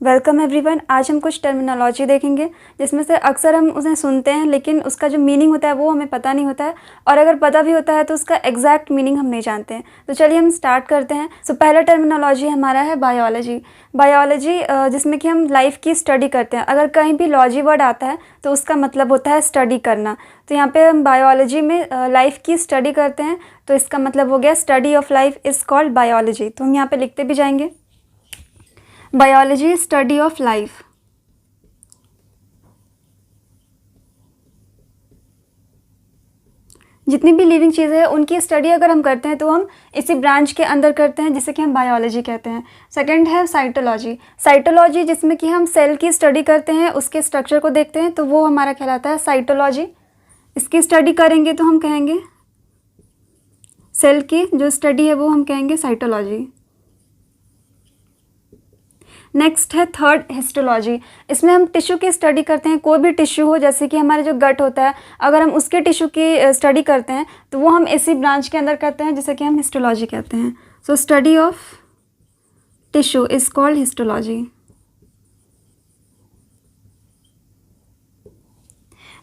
Welcome everyone. आज हम कुछ टर्मिनोलॉजी देखेंगे जिसमें से अक्सर हम उसे सुनते हैं लेकिन उसका जो मीनिंग होता है वो हमें पता नहीं होता है, और अगर पता भी होता है तो उसका एग्जैक्ट मीनिंग हम नहीं जानते हैं। तो चलिए हम स्टार्ट करते हैं। पहला टर्मिनोलॉजी हमारा है बायोलॉजी। बायोलॉजी जिसमें कि हम लाइफ की स्टडी करते हैं। अगर कहीं भी लॉजी वर्ड आता है तो उसका मतलब होता है स्टडी करना। तो यहाँ पे हम बायोलॉजी में लाइफ की स्टडी करते हैं, तो इसका मतलब हो गया study of life is called biology. तो हम यहाँ पे लिखते भी जाएंगे बायोलॉजी स्टडी ऑफ लाइफ। जितनी भी लिविंग चीज़ें हैं उनकी स्टडी अगर हम करते हैं तो हम इसी ब्रांच के अंदर करते हैं, जिसे कि हम बायोलॉजी कहते हैं। सेकंड है साइटोलॉजी। साइटोलॉजी जिसमें कि हम सेल की स्टडी करते हैं, उसके स्ट्रक्चर को देखते हैं, तो वो हमारा कहलाता है साइटोलॉजी। इसकी स्टडी करेंगे तो हम कहेंगे सेल की जो स्टडी है वो हम कहेंगे साइटोलॉजी। नेक्स्ट है थर्ड हिस्टोलॉजी। इसमें हम टिश्यू की स्टडी करते हैं। कोई भी टिश्यू हो, जैसे कि हमारे जो गट होता है, अगर हम उसके टिश्यू की स्टडी करते हैं तो वो हम इसी ब्रांच के अंदर करते हैं, जिसे कि हम हिस्टोलॉजी कहते हैं। So study of tissue is called histology.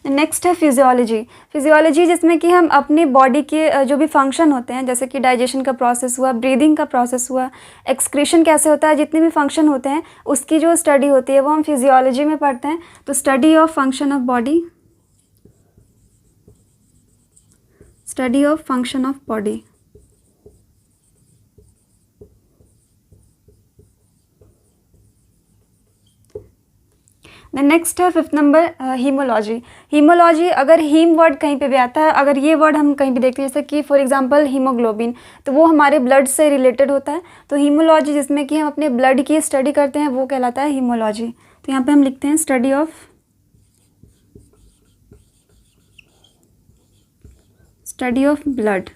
Next है फिजियोलॉजी। फिजियोलॉजी जिसमें कि हम अपनी बॉडी के जो भी फंक्शन होते हैं, जैसे कि डाइजेशन का प्रोसेस हुआ, ब्रीदिंग का प्रोसेस हुआ, एक्सक्रीशन कैसे होता है, जितने भी फंक्शन होते हैं उसकी जो स्टडी होती है वो हम फिजियोलॉजी में पढ़ते हैं। तो study of function of body, study of function of body. Next है फिफ्थ नंबर हीमोलॉजी। हीमोलॉजी अगर हीम वर्ड कहीं पे भी आता है, अगर ये वर्ड हम कहीं भी देखते हैं, जैसे कि फॉर एग्जांपल हीमोग्लोबिन, तो वो हमारे ब्लड से रिलेटेड होता है। तो हीमोलॉजी जिसमें कि हम अपने ब्लड की स्टडी करते हैं वो कहलाता है हीमोलॉजी। तो यहाँ पे हम लिखते हैं study of blood.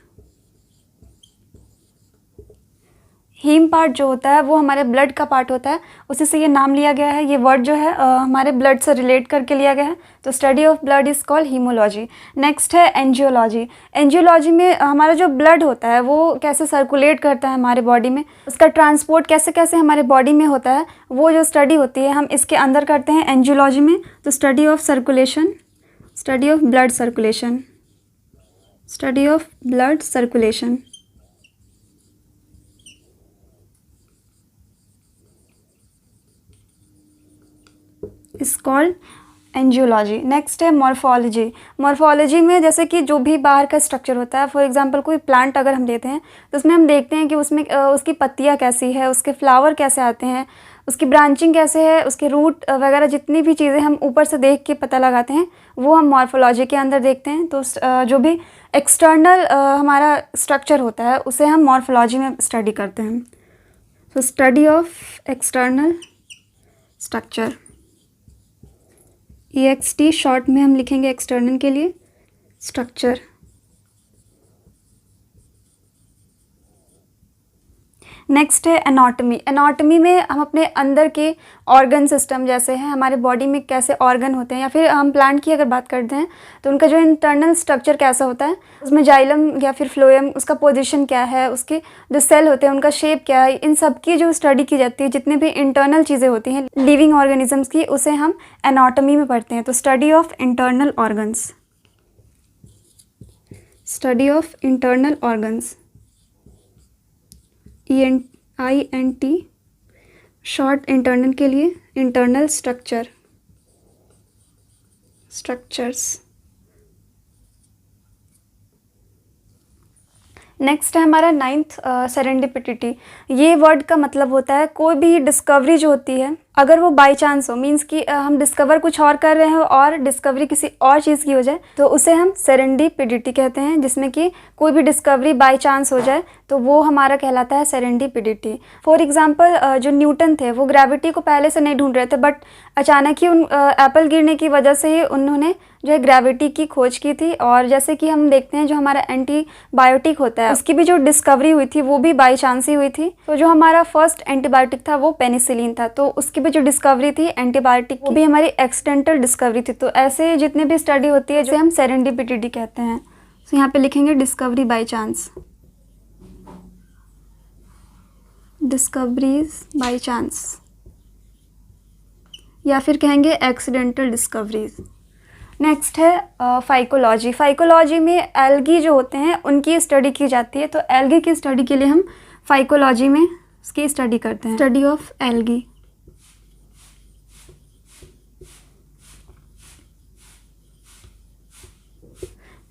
Heme part जो होता है वो हमारे ब्लड का पार्ट होता है, उसी से ये नाम लिया गया है। ये वर्ड जो है हमारे ब्लड से रिलेट करके लिया गया है। तो study of blood is called hemology. Next है एंजियोलॉजी। एंजियोलॉजी में हमारा जो ब्लड होता है वो कैसे सर्कुलेट करता है हमारे बॉडी में, उसका ट्रांसपोर्ट कैसे कैसे हमारे बॉडी में होता है, वो जो स्टडी होती है हम इसके अंदर करते हैं एंजियोलॉजी में। तो study of circulation, study of blood circulation, study of blood circulation is called angiology. Next है मॉर्फोलॉजी। मॉर्फोलॉजी में जैसे कि जो भी बाहर का स्ट्रक्चर होता है, फॉर एग्जांपल कोई प्लांट अगर हम लेते हैं तो उसमें हम देखते हैं कि उसमें उसकी पत्तियां कैसी है, उसके फ्लावर कैसे आते हैं, उसकी ब्रांचिंग कैसे है, उसके रूट वगैरह जितनी भी चीज़ें हम ऊपर से देख के पता लगाते हैं वो हम मॉर्फोलॉजी के अंदर देखते हैं। तो जो भी एक्सटर्नल हमारा स्ट्रक्चर होता है उसे हम मॉर्फोलॉजी में स्टडी करते हैं। तो study of external structure, EXT short में हम लिखेंगे एक्सटर्नल के लिए स्ट्रक्चर। नेक्स्ट है एनाटॉमी। एनाटॉमी में हम अपने अंदर के ऑर्गन सिस्टम जैसे हैं, हमारे बॉडी में कैसे ऑर्गन होते हैं, या फिर हम प्लांट की अगर बात करते हैं तो उनका जो इंटरनल स्ट्रक्चर कैसा होता है, उसमें जाइलम या फिर फ्लोएम, उसका पोजीशन क्या है, उसके जो सेल होते हैं उनका शेप क्या है, इन सब की जो स्टडी की जाती है, जितनी भी इंटरनल चीज़ें होती हैं लिविंग ऑर्गेनिजम्स की, उसे हम एनाटॉमी में पढ़ते हैं। तो study of internal organs, study of internal organs, INT short internal के लिए इंटरनल स्ट्रक्चर, स्ट्रक्चर्स। नेक्स्ट है हमारा नाइन्थ सेरेंडिपिटी। ये वर्ड का मतलब होता है कोई भी डिस्कवरी जो होती है अगर वो बाय चांस हो, मींस कि हम डिस्कवर कुछ और कर रहे हो और डिस्कवरी किसी और चीज़ की हो जाए तो उसे हम सेरेंडिपिटी कहते हैं। जिसमें कि कोई भी डिस्कवरी बाय चांस हो जाए तो वो हमारा कहलाता है सेरेंडिपिटी। फॉर एग्जांपल जो न्यूटन थे वो ग्रेविटी को पहले से नहीं ढूंढ रहे थे, बट अचानक ही उन एप्पल गिरने की वजह से ही उन्होंने जो है ग्रेविटी की खोज की थी। और जैसे कि हम देखते हैं जो हमारा एंटीबायोटिक होता है उसकी भी जो डिस्कवरी हुई थी वो भी बाय चांस ही हुई थी। तो जो हमारा फर्स्ट एंटीबायोटिक था वो पेनिसिलिन था, तो उसकी भी जो डिस्कवरी थी एंटीबायोटिक वो भी हमारी एक्सीडेंटल डिस्कवरी थी। तो ऐसे जितने भी स्टडी होती है जो हम सेरेंडिपिटी कहते हैं। तो यहाँ पे लिखेंगे discovery by chance, discoveries by chance. या फिर कहेंगे एक्सीडेंटल डिस्कवरीज। नेक्स्ट है फाइकोलॉजी। फाइकोलॉजी में एल्गी जो होते हैं उनकी स्टडी की जाती है, तो एल्गी की स्टडी के लिए हम फाइकोलॉजी में उसकी स्टडी करते हैं, स्टडी ऑफ एल्गी।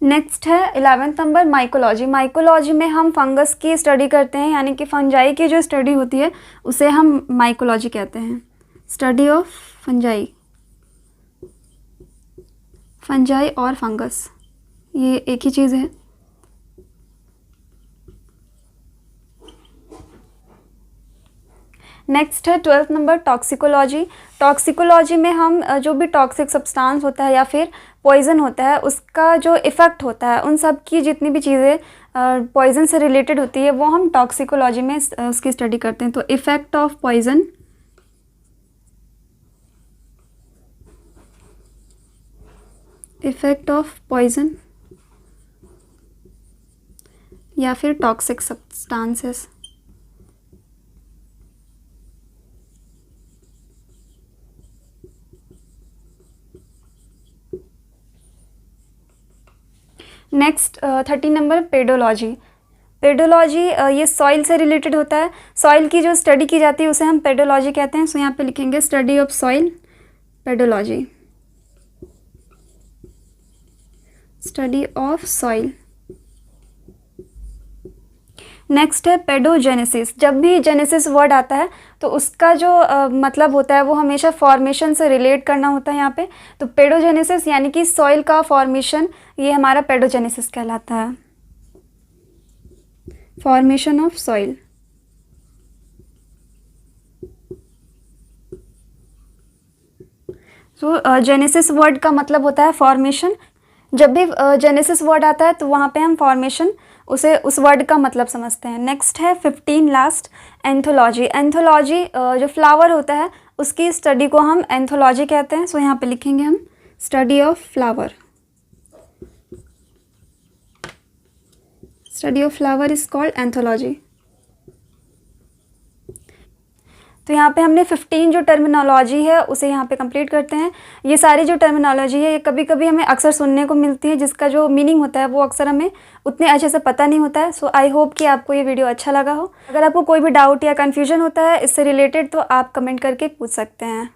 नेक्स्ट है 11th नंबर माइकोलॉजी। माइकोलॉजी में हम फंगस की स्टडी करते हैं, यानी कि फंजाई की जो स्टडी होती है उसे हम माइकोलॉजी कहते हैं, स्टडी ऑफ फंजाई। फंजाई और फंगस ये एक ही चीज़ है। नेक्स्ट है 12th नंबर टॉक्सिकोलॉजी। टॉक्सिकोलॉजी में हम जो भी टॉक्सिक सब्सटेंस होता है या फिर पॉइज़न होता है उसका जो इफ़ेक्ट होता है, उन सब की जितनी भी चीज़ें पॉइज़न से रिलेटेड होती है वो हम टॉक्सिकोलॉजी में उसकी स्टडी करते हैं। तो effect of poison, effect of poison या फिर toxic substances. Next 13 number pedology. Pedology ये सॉइल से रिलेटेड होता है। सॉइल की जो स्टडी की जाती है उसे हम पेडोलॉजी कहते हैं। सो यहाँ पे लिखेंगे study of soil, pedology, study of soil. Next है पेडोजेनेसिस। जब भी जेनेसिस वर्ड आता है तो उसका जो मतलब होता है वो हमेशा फॉर्मेशन से रिलेट करना होता है यहाँ पे। तो पेडोजेनेसिस यानी कि सॉइल का फॉर्मेशन, ये हमारा पेडोजेनेसिस कहलाता है, फॉर्मेशन ऑफ सॉइल। तो जेनेसिस वर्ड का मतलब होता है फॉर्मेशन। जब भी जेनेसिस वर्ड आता है तो वहाँ पे हम फॉर्मेशन उसे उस वर्ड का मतलब समझते हैं। नेक्स्ट है 15 लास्ट एंथोलॉजी। एंथोलॉजी जो फ्लावर होता है उसकी स्टडी को हम एंथोलॉजी कहते हैं। सो यहाँ पे लिखेंगे हम study of flower, study of flower is called anthology. तो यहाँ पे हमने 15 जो टर्मिनोलॉजी है उसे यहाँ पे कंप्लीट करते हैं। ये सारी जो टर्मिनोलॉजी है ये कभी कभी हमें अक्सर सुनने को मिलती है, जिसका जो मीनिंग होता है वो अक्सर हमें उतने अच्छे से पता नहीं होता है। सो आई होप कि आपको ये वीडियो अच्छा लगा हो। अगर आपको कोई भी डाउट या कन्फ्यूजन होता है इससे रिलेटेड तो आप कमेंट करके पूछ सकते हैं।